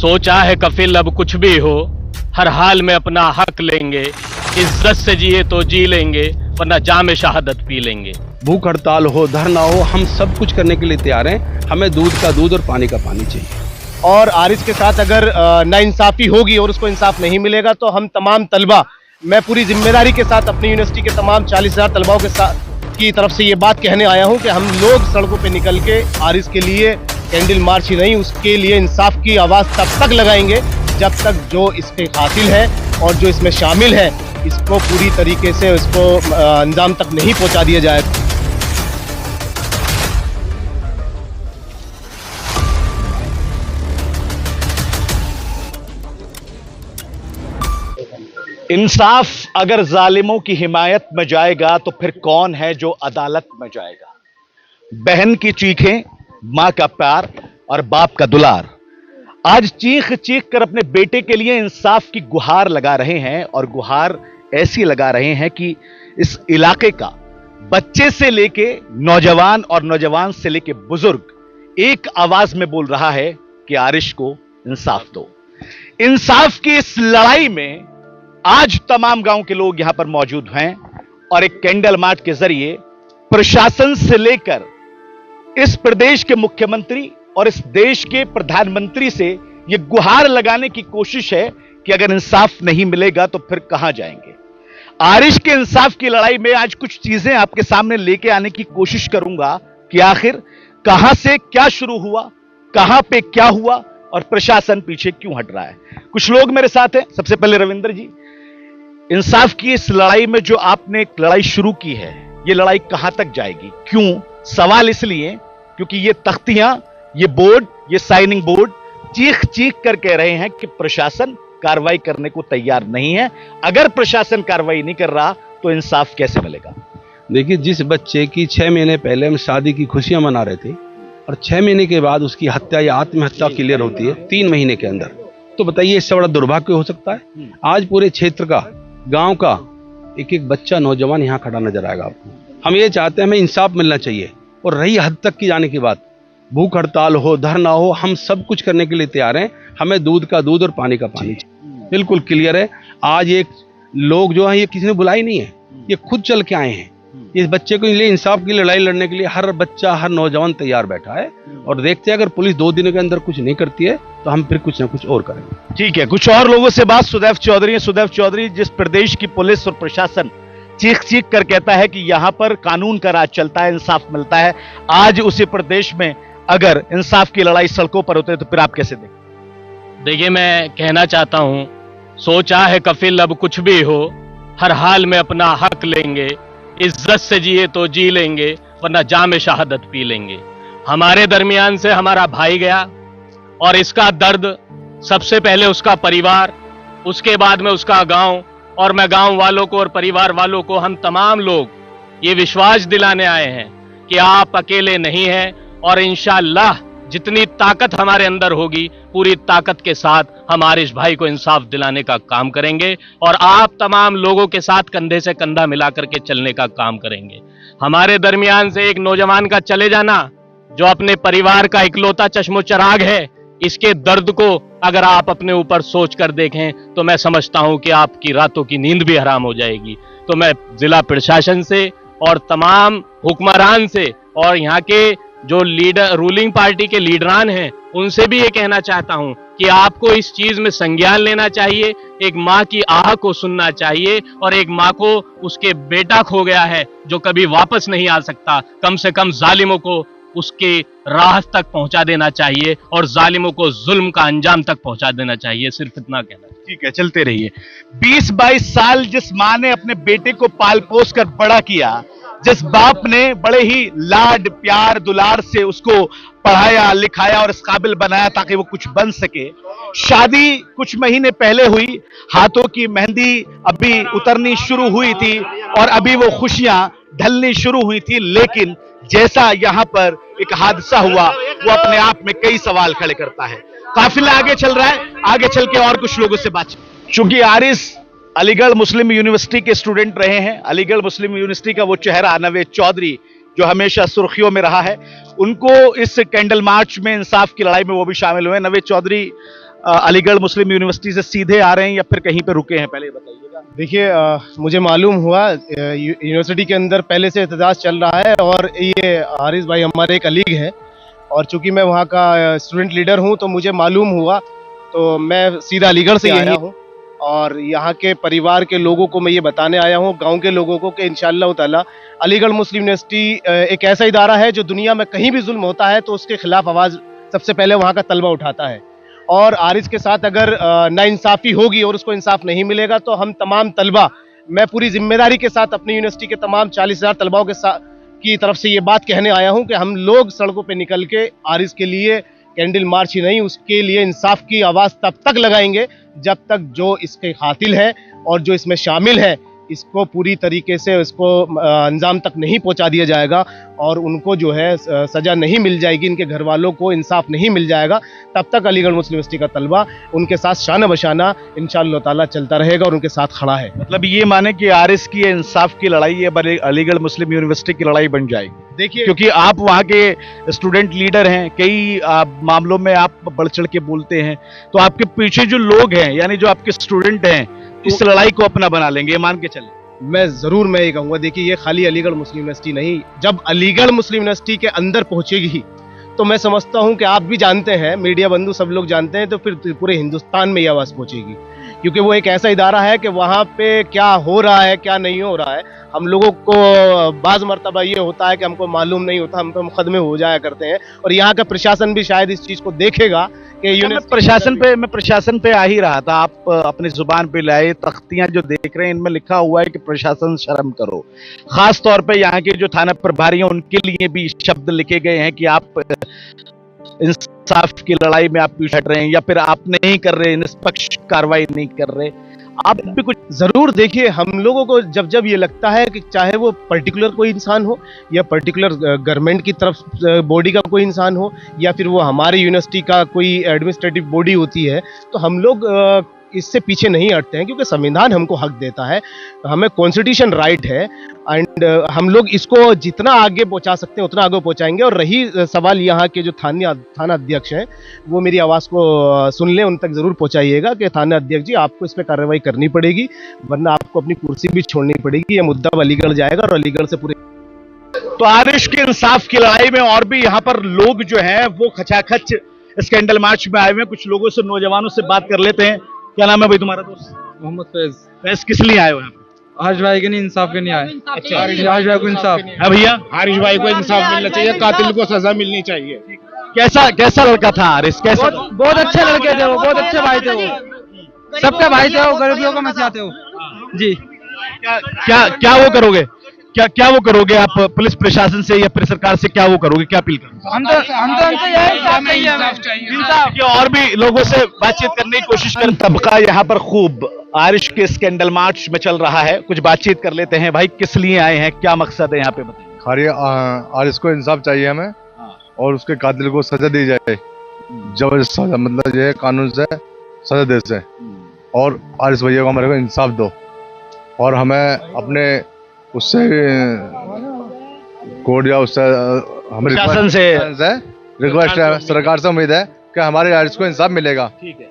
सोचा है कफिल अब कुछ भी हो, हर हाल में अपना हक लेंगे। इज्जत से जिए तो जी लेंगे, वरना जाम शहादत पी लेंगे। भूख हड़ताल हो, धरना हो, हम सब कुछ करने के लिए तैयार हैं। हमें दूध का दूध और पानी का पानी चाहिए। और आरिज के साथ अगर नाइंसाफी होगी और उसको इंसाफ नहीं मिलेगा तो हम तमाम तलबा, मैं पूरी जिम्मेदारी के साथ अपनी यूनिवर्सिटी के तमाम 40,000 तलबाओं के साथ की तरफ से ये बात कहने आया हूँ कि हम लोग सड़कों पे निकल के आरिज के लिए कैंडल मार्च ही नहीं, उसके लिए इंसाफ की आवाज़ तब तक लगाएंगे जब तक जो इसके कातिल है और जो इसमें शामिल है इसको पूरी तरीके से इसको अंजाम तक नहीं पहुंचा दिया जाए। इंसाफ अगर जालिमों की हिमायत में जाएगा तो फिर कौन है जो अदालत में जाएगा। बहन की चीखें, मां का प्यार और बाप का दुलार आज चीख चीख कर अपने बेटे के लिए इंसाफ की गुहार लगा रहे हैं, और गुहार ऐसी लगा रहे हैं कि इस इलाके का बच्चे से लेके नौजवान और नौजवान से लेके बुजुर्ग एक आवाज में बोल रहा है कि आरिश को इंसाफ दो। इंसाफ की इस लड़ाई में आज तमाम गांव के लोग यहां पर मौजूद हैं और एक कैंडल मार्च के जरिए प्रशासन से लेकर इस प्रदेश के मुख्यमंत्री और इस देश के प्रधानमंत्री से यह गुहार लगाने की कोशिश है कि अगर इंसाफ नहीं मिलेगा तो फिर कहां जाएंगे। आरिश के इंसाफ की लड़ाई में आज कुछ चीजें आपके सामने लेके आने की कोशिश करूंगा कि आखिर कहां से क्या शुरू हुआ, कहां पे क्या हुआ और प्रशासन पीछे क्यों हट रहा है। कुछ लोग मेरे साथ हैं। सबसे पहले रविंद्र जी, इंसाफ की इस लड़ाई में जो आपने एक लड़ाई शुरू की है, यह लड़ाई कहां तक जाएगी? क्यों? सवाल इसलिए क्योंकि ये तख्तियां, ये बोर्ड, ये साइनिंग बोर्ड चीख चीख कर कह रहे हैं कि प्रशासन कार्रवाई करने को तैयार नहीं है। अगर प्रशासन कार्रवाई नहीं कर रहा तो इंसाफ कैसे मिलेगा? देखिए, जिस बच्चे की 6 महीने पहले हम शादी की खुशियां मना रहे थे और 6 महीने के बाद उसकी हत्या या आत्महत्या क्लियर होती है 3 महीने के अंदर, तो बताइए इससे बड़ा दुर्भाग्य हो सकता है? आज पूरे क्षेत्र का, गांव का एक एक बच्चा, नौजवान यहाँ खड़ा नजर आएगा आपको। हम ये चाहते हैं, हमें इंसाफ मिलना चाहिए। और रही हद तक की जाने की बात, भूख हड़ताल हो, धरना हो, हम सब कुछ करने के लिए तैयार हैं। हमें दूध का दूध और पानी का पानी बिल्कुल क्लियर है। आज एक लोग जो है, ये किसी ने बुलाई नहीं है, ये खुद चल के आए हैं। इस बच्चे को लिए इंसाफ की लड़ाई लड़ने के लिए हर बच्चा, हर नौजवान तैयार बैठा है। और देखते हैं अगर पुलिस 2 दिनों के अंदर कुछ नहीं करती है तो हम फिर कुछ ना कुछ और करेंगे। ठीक है, कुछ और लोगों से बात। सुदैव चौधरी है। सुदैव चौधरी, जिस प्रदेश की पुलिस और प्रशासन चीख चीख कर कहता है कि यहां पर कानून का राज चलता है, इंसाफ मिलता है, आज उसी प्रदेश में अगर इंसाफ की लड़ाई सड़कों पर होते तो फिर आप कैसे देखें? देखिए, मैं कहना चाहता हूं, सोचा है कफिल अब कुछ भी हो, हर हाल में अपना हक लेंगे। इज्जत से जिए तो जी लेंगे, वरना जाम शहादत पी लेंगे। हमारे दरमियान से हमारा भाई गया और इसका दर्द सबसे पहले उसका परिवार, उसके बाद में उसका गांव, और मैं गांव वालों को और परिवार वालों को, हम तमाम लोग ये विश्वास दिलाने आए हैं कि आप अकेले नहीं हैं और इंशाअल्लाह जितनी ताकत हमारे अंदर होगी पूरी ताकत के साथ हम आरिश भाई को इंसाफ दिलाने का काम करेंगे और आप तमाम लोगों के साथ कंधे से कंधा मिलाकर के चलने का काम करेंगे। हमारे दरमियान से एक नौजवान का चले जाना, जो अपने परिवार का इकलौता चश्मो चराग है, इसके दर्द को अगर आप अपने ऊपर सोच कर देखें तो मैं समझता हूं कि आपकी रातों की नींद भी हराम हो जाएगी। तो मैं जिला प्रशासन से और तमाम हुक्मरान से और यहाँ के जो लीडर, रूलिंग पार्टी के लीडरान हैं, उनसे भी ये कहना चाहता हूं कि आपको इस चीज में संज्ञान लेना चाहिए। एक माँ की आह को सुनना चाहिए और एक माँ को उसके बेटा खो गया है जो कभी वापस नहीं आ सकता, कम से कम जालिमों को उसके राह तक पहुंचा देना चाहिए और जालिमों को जुल्म का अंजाम तक पहुंचा देना चाहिए। सिर्फ इतना कहना। ठीक है, चलते रहिए। 20-22 साल जिस माँ ने अपने बेटे को पाल पोस कर बड़ा किया, जिस बाप ने बड़े ही लाड प्यार दुलार से उसको पढ़ाया लिखाया और इस काबिल बनाया ताकि वो कुछ बन सके, शादी कुछ महीने पहले हुई, हाथों की मेहंदी अभी उतरनी शुरू हुई थी और अभी वो खुशियां ढलनी शुरू हुई थी, लेकिन जैसा यहां पर एक हादसा हुआ वो अपने आप में कई सवाल खड़े करता है। काफिला आगे चल रहा है, आगे चल के और कुछ लोगों से बात। चूंकि आरिस अलीगढ़ मुस्लिम यूनिवर्सिटी के स्टूडेंट रहे हैं, अलीगढ़ मुस्लिम यूनिवर्सिटी का वो चेहरा नवेद चौधरी जो हमेशा सुर्खियों में रहा है, उनको इस कैंडल मार्च में इंसाफ की लड़ाई में वो भी शामिल हुए। नवेद चौधरी, अलीगढ़ मुस्लिम यूनिवर्सिटी से सीधे आ रहे हैं या फिर कहीं पे रुके हैं, पहले बताइएगा। देखिए, मुझे मालूम हुआ यूनिवर्सिटी के अंदर पहले से एहतजाज चल रहा है और ये हारिस भाई हमारे एक अलीग हैं और चूंकि मैं वहाँ का स्टूडेंट लीडर हूँ तो मुझे मालूम हुआ, तो मैं सीधा अलीगढ़ से आया हूँ और यहाँ के परिवार के लोगों को मैं ये बताने आया हूँ, गांव के लोगों को, कि इंशाअल्लाह ताला अलीगढ़ मुस्लिम यूनिवर्सिटी एक ऐसा इदारा है जो दुनिया में कहीं भी जुल्म होता है तो उसके खिलाफ आवाज़ सबसे पहले वहाँ का तलबा उठाता है। और आरिस के साथ अगर नाइंसाफ़ी होगी और उसको इंसाफ नहीं मिलेगा तो हम तमाम तलबा, मैं पूरी जिम्मेदारी के साथ अपनी यूनिवर्सिटी के तमाम 40,000 तलबाओं के साथ की तरफ से ये बात कहने आया हूँ कि हम लोग सड़कों पे निकल के आरिस के लिए कैंडल मार्च ही नहीं, उसके लिए इंसाफ की आवाज़ तब तक लगाएंगे जब तक जो इसके कातिल हैं और जो इसमें शामिल हैं इसको पूरी तरीके से इसको अंजाम तक नहीं पहुंचा दिया जाएगा और उनको जो है सज़ा नहीं मिल जाएगी, इनके घर वालों को इंसाफ नहीं मिल जाएगा, तब तक अलीगढ़ मुस्लिम यूनिवर्सिटी का तलबा उनके साथ शाना बशाना इंशाअल्लाह ताला चलता रहेगा और उनके साथ खड़ा है। मतलब ये माने कि आरिस की इंसाफ की लड़ाई ये अलीगढ़ मुस्लिम यूनिवर्सिटी की लड़ाई बन जाएगी। देखिए, क्योंकि आप वहाँ के स्टूडेंट लीडर हैं, कई मामलों में आप बढ़ चढ़ के बोलते हैं, तो आपके पीछे जो लोग हैं यानी जो आपके स्टूडेंट हैं इस लड़ाई को अपना बना लेंगे, मान के चले। मैं ये कहूँगा, देखिए ये खाली अलीगढ़ मुस्लिम यूनिवर्सिटी नहीं, जब अलीगढ़ मुस्लिम यूनिवर्सिटी के अंदर पहुंचेगी तो मैं समझता हूं कि आप भी जानते हैं, मीडिया बंधु सब लोग जानते हैं, तो फिर पूरे हिंदुस्तान में ये आवाज़ पहुंचेगी, क्योंकि वो एक ऐसा इदारा है कि वहाँ पे क्या हो रहा है क्या नहीं हो रहा है हम लोगों को बाज़ मरतबा ये होता है कि हमको मालूम नहीं होता, हम पे मुकदमे हो जाया करते हैं और यहाँ का प्रशासन भी शायद इस चीज़ को देखेगा कि मैं प्रशासन पे आ ही रहा था। आप अपनी जुबान पे लाए तख्तियां जो देख रहे हैं इनमें लिखा हुआ है कि प्रशासन शर्म करो। खास तौर पे यहाँ के जो थाना प्रभारी हैं उनके लिए भी शब्द लिखे गए हैं कि आप इंसाफ की लड़ाई में आप पीछे हट रहे हैं या फिर आप नहीं कर रहे, निष्पक्ष कार्रवाई नहीं कर रहे। आप भी कुछ जरूर देखिए, हम लोगों को जब ये लगता है कि चाहे वो पर्टिकुलर कोई इंसान हो या पर्टिकुलर गवर्नमेंट की तरफ बॉडी का कोई इंसान हो या फिर वो हमारे यूनिवर्सिटी का कोई एडमिनिस्ट्रेटिव बॉडी होती है, तो हम लोग इससे पीछे नहीं हटते हैं, क्योंकि संविधान हमको हक देता है, हमें कॉन्स्टिट्यूशन राइट है एंड हम लोग इसको जितना आगे पहुंचा सकते हैं उतना आगे पहुंचाएंगे। और रही सवाल यहाँ के जो थाना अध्यक्ष हैं, वो मेरी आवाज़ को सुन लें, उन तक ज़रूर पहुंचाइएगा कि थाना अध्यक्ष जी आपको इस पर कार्रवाई करनी पड़ेगी, वरना आपको अपनी कुर्सी भी छोड़नी पड़ेगी। ये मुद्दा अलीगढ़ जाएगा और अलीगढ़ से पूरे। तो आरिश के इंसाफ की लड़ाई में और भी यहाँ पर लोग जो हैं वो खचाखच इस कैंडल मार्च में आए हुए हैं। कुछ लोगों से, नौजवानों से बात कर लेते हैं। क्या नाम है भाई तुम्हारा दोस्त? मोहम्मद फैज। फैज किस लिए आए हो यहाँ पे? हारिश भाई के नहीं इंसाफ के नहीं आए। अच्छा, हारिश भाई को इंसाफ है भैया। हारिश भाई को इंसाफ मिलना चाहिए, कातिल को सजा मिलनी चाहिए। कैसा लड़का था हारिस? कैसा? बहुत अच्छे लड़के थे वो, बहुत अच्छे भाई थे वो, सबका भाई थे वो, गरीबियों का मसीहा थे वो जी। क्या वो करोगे? क्या वो करोगे आप पुलिस प्रशासन से या फिर सरकार से, क्या वो करोगे, क्या अपील करोगे? हम तो उनसे यही इंसाफ चाहिए। और भी लोगों से बातचीत करने की कोशिश कर। तबका यहाँ पर खूब आरिश के इस कैंडल मार्च में चल रहा है, कुछ बातचीत कर लेते हैं। भाई किस लिए आए हैं, क्या मकसद है यहाँ पे, बताइए। आरिश को इंसाफ चाहिए हमें और उसके कातिल को सजा दी जाए, जबरदस्त सजा, मतलब ये कानून से सजा दे से, और आरिश भैया को हमारे को इंसाफ दो और हमें अपने उससे कोर्ट या उससे हमें शासन से रिक्वेस्ट है, सरकार से उम्मीद है कि हमारे आरिश को इंसाफ मिलेगा। ठीक है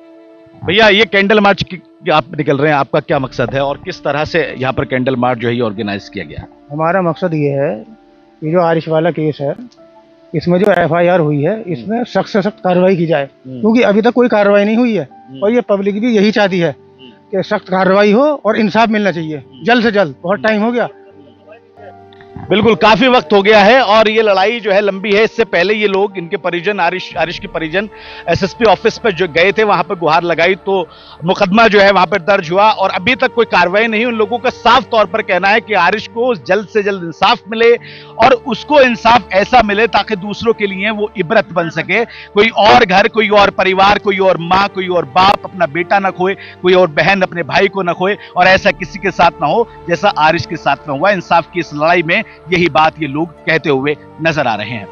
भैया, ये कैंडल मार्च आप निकल रहे हैं, आपका क्या मकसद है और किस तरह से यहाँ पर कैंडल मार्च जो है ये ऑर्गेनाइज किया गया? हमारा मकसद ये है कि जो आरिश वाला केस है इसमें जो FIR हुई है इसमें सख्त से सख्त कार्रवाई की जाए, क्योंकि अभी तक कोई कार्रवाई नहीं हुई है और ये पब्लिक भी यही चाहती है कि सख्त कार्रवाई हो और इंसाफ मिलना चाहिए जल्द से जल्द। बहुत टाइम हो गया, बिल्कुल काफी वक्त हो गया है और ये लड़ाई जो है लंबी है। इससे पहले ये लोग, इनके परिजन, आरिश के परिजन SSP ऑफिस पर जो गए थे, वहां पर गुहार लगाई तो मुकदमा जो है वहां पर दर्ज हुआ और अभी तक कोई कार्रवाई नहीं। उन लोगों का साफ तौर पर कहना है कि आरिश को जल्द से जल्द इंसाफ मिले और उसको इंसाफ ऐसा मिले ताकि दूसरों के लिए वो इबरत बन सके। कोई और घर, कोई और परिवार, कोई और माँ, कोई और बाप अपना बेटा न खोए, कोई और बहन अपने भाई को न खोए और ऐसा किसी के साथ ना हो जैसा आरिश के साथ में हुआ। इंसाफ की इस लड़ाई में यही बात ये लोग कहते हुए नजर आ रहे हैं।